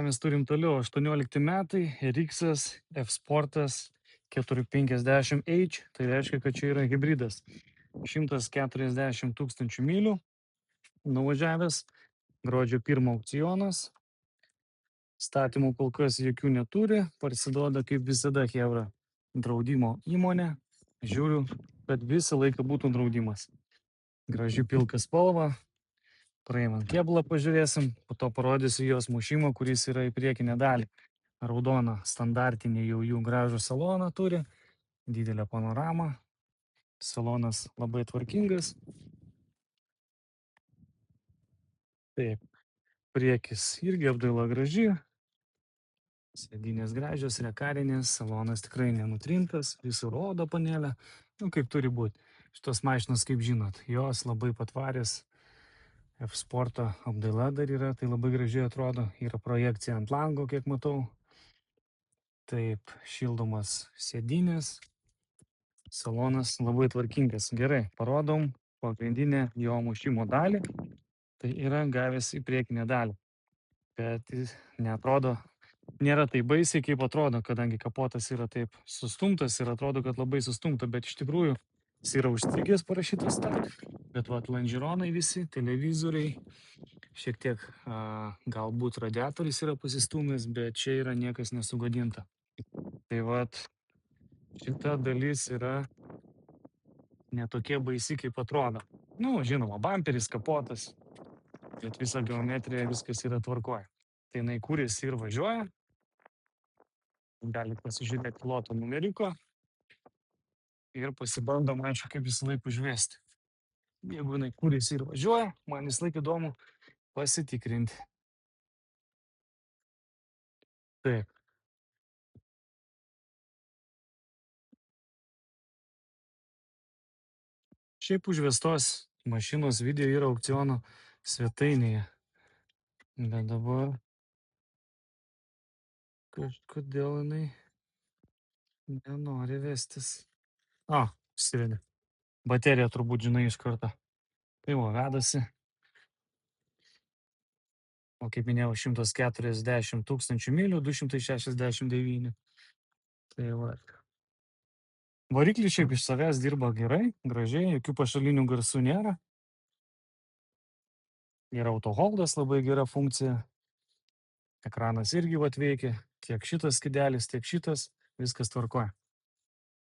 Mes turim toliau 18 metai, RX, F-Sportas 450H, tai reiškia, kad čia yra hybridas. 140 tūkstančių mylių nuvažiavęs, gruodžio 1 aukcionas, statymų kol kas jokių neturi, parsiduoda kaip visada chebra draudimo įmonė, žiūriu, kad visą laiką būtų draudimas. Graži pilka spalva, praimant kėbulą pažiūrėsim, po to parodysiu jos mušimą, kuris yra į priekinę dalį. Raudona standartinė jau jų gražų saloną turi, didelę panoramą, salonas labai tvarkingas. Taip, priekis irgi apdaila graži, sėdynės gražios, rekarinės, salonas tikrai nenutrintas, visur oda panelė, kaip turi būti. Šitos mašinos, kaip žinot, jos labai patvarės, F-Sporto apdaila dar yra, tai labai gražiai atrodo, yra projekcija ant lango, kiek matau. Taip, šildomas sėdynės, salonas labai tvarkingas. Gerai, parodom pagrindinę jo mušimo dalį. Tai yra gavęs į priekinę dalį. Bet jis neatrodo, nėra taip baisiai, kaip atrodo, kadangi kapotas yra taip sustumtas ir atrodo, kad labai sustumta, bet iš tikrųjų jis yra užstrigęs parašytas tą. Bet lanžironai visi, televizoriai, šiek tiek galbūt radiatorius yra pasistumęs, bet čia yra niekas nesugadinta. Tai šita dalis yra netokie baisi, kaip atrodo. Žinoma, bamperis, kapotas, bet visa geometrija, viskas yra tvarkoje. Tai jinai kūrėsi ir važiuoja. Galite pasižiūrėti piloto numeriko ir pasibandom, aišku, kaip visą laiką užvesti. Jeigu jinai kūrėsi ir važiuoja, man visą laiką įdomu pasitikrinti. Taip. Šiaip užvestos mašinos video yra aukciono svetainėje. Bet dabar kažkodėl jinai nenori vestis. Išsivedė. Baterija turbūt žinai iš karto. Tai vedasi. O kaip minėjau, 140 tūkstančių mylių, 269. Tai Variklis šiaip iš savęs dirba gerai, gražiai, jokių pašalinių garsų nėra. Yra autoholdas, labai gera funkcija. Ekranas irgi veikia. Tiek šitas skidelis, tiek šitas. Viskas tvarkoja.